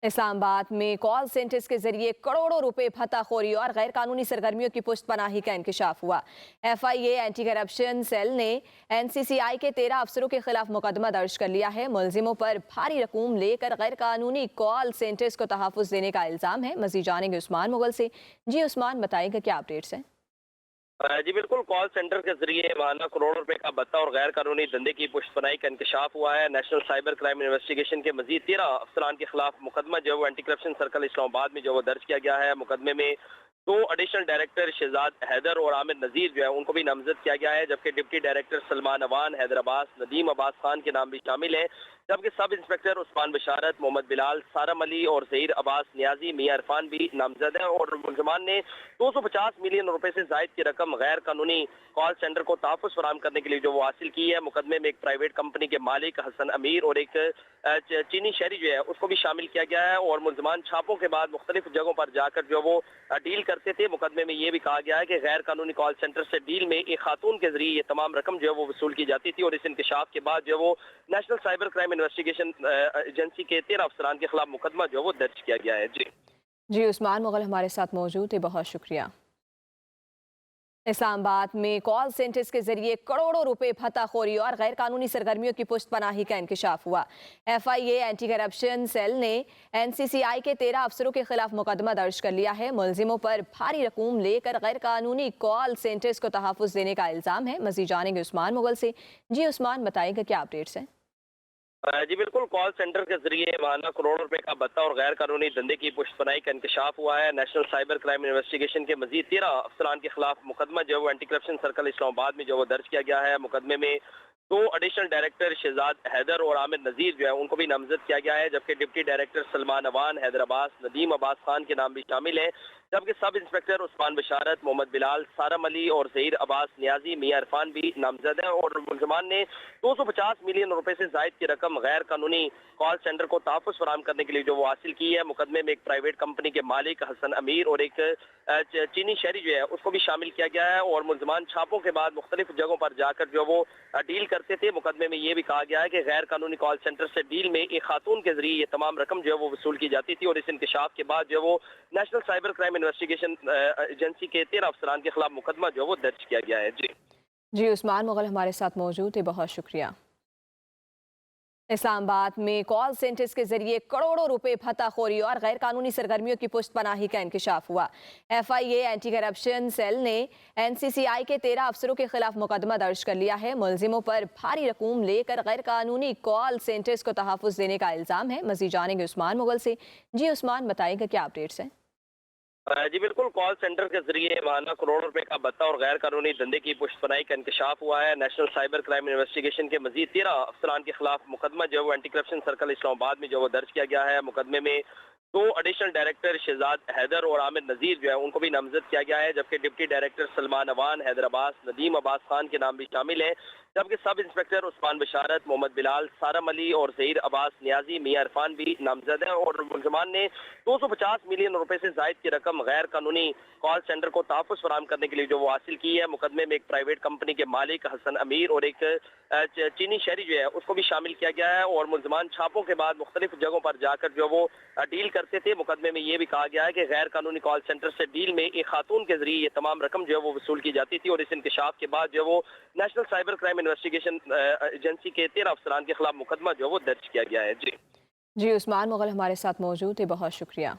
इस्लामाबाद में call centres के जरिए करोड़ों रुपए फताखोरी और गैर कानूनी सरगर्मियों की पुष्टपनाही का इंकशाफ हुआ। FIA एंटी करप्शन सेल ने NCCI के 13 अफसरों के खिलाफ मुकदमा दर्ज कर लिया है। मुलजिमों पर भारी रकूम लेकर गैर कानूनी कॉल सेंटर्स को तहफ़्फ़ुज़ देने का इल्ज़ाम है। मज़ीद जानेंगे उस्मान मुगल से। जी उस्मान, बताएंगे क्या अपडेट्स हैं? जी बिल्कुल, कॉल सेंटर के जरिए माहाना करोड़ों रुपए का भत्ता और गैर कानूनी धंधे की पुष्टपनाही का इंकशाफ हुआ है। नेशनल साइबर क्राइम इन्वेस्टिगेशन के मजीद 13 अफसरान के खिलाफ मुकदमा जो है वो एंटी करप्शन सर्कल इस्लामाबाद में जो वो दर्ज किया गया है। मुकदमे में 2 एडिशनल डायरेक्टर शहजाद हैदर और आमिर नजीर जो है उनको भी नामजद किया गया है, जबकि डिप्टी डायरेक्टर सलमान अवान, हैदर अब्बास, नदीम अब्बास खान के नाम भी शामिल हैं। जबकि सब इंस्पेक्टर उस्मान बशारत, मोहम्मद बिलाल, सारम अली और ज़हीर अब्बास नियाजी, मियां इरफान भी नामजद हैं। और मुलजमान ने 250 मिलियन रुपए से जायद की रकम गैर कानूनी कॉल सेंटर को तहफ़्फ़ुज़ फराहम करने के लिए जो वो हासिल की है। मुकदमे में एक प्राइवेट कंपनी के मालिक हसन अमीर और एक चीनी शहरी जो है उसको भी शामिल किया गया है। और मुलजमान छापों के बाद मुख्तलिफ जगहों पर जाकर जो वो डील करते थे। मुकदमे में ये भी कहा गया है कि गैर कानूनी कॉल सेंटर से डील में एक खातून के जरिए ये तमाम रकम जो है वो वसूल की जाती थी। और इस इंकशाफ के बाद जो वो national cyber crime investigation agency के 13 अफसरान के खिलाफ मुकदमा जो वो दर्ज किया गया है। जी उस्मान मुगल हमारे साथ मौजूद है, बहुत शुक्रिया। इस्लामाबाद में कॉल सेंटर्स के जरिए करोड़ों रुपए फताखोरी और गैर कानूनी सरगर्मियों की पुष्टपनाही का इंकशाफ हुआ। FIA एंटी करप्शन सेल ने NCCI के 13 अफसरों के खिलाफ मुकदमा दर्ज कर लिया है। मुलजिमों पर भारी रकूम लेकर गैर कानूनी कॉल सेंटर्स को तहफ़्फ़ुज़ देने का इल्ज़ाम है। मज़ीद जानेंगे उस्मान मुगल से। जी उस्मान, बताएंगे क्या अपडेट्स हैं? जी बिल्कुल, कॉल सेंटर के जरिए माहाना करोड़ों रुपए का भत्ता और गैर कानूनी धंधे की पुष्टपनाही का इंकशाफ हुआ है। नेशनल साइबर क्राइम इन्वेस्टिगेशन के मजीद 13 अफसरान के खिलाफ मुकदमा जो है वो एंटी करप्शन सर्कल इस्लामाबाद में जो वो दर्ज किया गया है। मुकदमे में 2 एडिशनल डायरेक्टर शहजाद हैदर और आमिर नजीर जो है उनको भी नामजद किया गया है, जबकि डिप्टी डायरेक्टर सलमान अवान, हैदर अब्बास, नदीम अब्बास खान के नाम भी शामिल हैं। जबकि सब इंस्पेक्टर उस्मान बशारत, मोहम्मद बिलाल, सारम अली और ज़हीर अब्बास नियाजी, मियां इरफान भी नामजद हैं। और मुलजमान ने 250 मिलियन रुपए से जायद की रकम गैर कानूनी कॉल सेंटर को तहफ़्फ़ुज़ फराहम करने के लिए जो वो हासिल की है। मुकदमे में एक प्राइवेट कंपनी के मालिक हसन अमीर और एक चीनी शहरी जो है उसको भी शामिल किया गया है। और मुलजमान छापों के बाद मुख्तलिफ जगहों पर जाकर जो वो डील करते थे। मुकदमे में ये भी कहा गया है कि गैर कानूनी कॉल सेंटर से डील में एक खातून के जरिए ये तमाम रकम जो है वो वसूल की जाती थी। और इस इंकशाफ के बाद जो वो national cyber crime investigation agency के 13 अफसरान के खिलाफ मुकदमा जो वो दर्ज किया गया है। जी उस्मान मुगल हमारे साथ मौजूद है, बहुत शुक्रिया। इस्लामाबाद में कॉल सेंटर्स के जरिए करोड़ों रुपए फताखोरी और गैर कानूनी सरगर्मियों की पुष्टपनाही का इंकशाफ हुआ। FIA एंटी करप्शन सेल ने NCCI के 13 अफसरों के खिलाफ मुकदमा दर्ज कर लिया है। मुलजिमों पर भारी रकूम लेकर गैर कानूनी कॉल सेंटर्स को तहफ़्फ़ुज़ देने का इल्ज़ाम है। मज़ीद जानेंगे उस्मान मुगल से। जी उस्मान, बताएंगे क्या अपडेट्स हैं? जी बिल्कुल, कॉल सेंटर के जरिए माहाना करोड़ों रुपए का भत्ता और गैर कानूनी धंधे की पुष्टपनाही का इंकशाफ हुआ है। नेशनल साइबर क्राइम इन्वेस्टिगेशन के मजीद 13 अफसरान के खिलाफ मुकदमा जो है वो एंटी करप्शन सर्कल इस्लामाबाद में जो वो दर्ज किया गया है। मुकदमे में 2 एडिशनल डायरेक्टर शहजाद हैदर और आमिर नजीर जो है उनको भी नामजद किया गया है, जबकि डिप्टी डायरेक्टर सलमान अवान, हैदर अब्बास, नदीम अब्बास खान के नाम भी शामिल हैं। जबकि सब इंस्पेक्टर उस्मान बशारत, मोहम्मद बिलाल, सारम अली और ज़हीर अब्बास नियाजी, मियां इरफान भी नामजद हैं। और मुलजमान ने 250 मिलियन रुपए से जायद की रकम गैर कानूनी कॉल सेंटर को तहफ़्फ़ुज़ फराहम करने के लिए जो वो हासिल की है। मुकदमे में एक प्राइवेट कंपनी के मालिक हसन अमीर और एक चीनी शहरी जो है उसको भी शामिल किया गया है। और मुलजमान छापों के बाद मुख्तलिफ जगहों पर जाकर जो वो डील करते थे। मुकदमे में ये भी कहा गया है कि गैर कानूनी कॉल सेंटर से डील में एक खातून के जरिए ये तमाम रकम जो है वो वसूल की जाती थी। और इस इंकशाफ के बाद जो वो national cyber crime investigation agency के 13 अफसरान के खिलाफ मुकदमा जो वो दर्ज किया गया है। जी उस्मान मुगल हमारे साथ मौजूद है, बहुत शुक्रिया।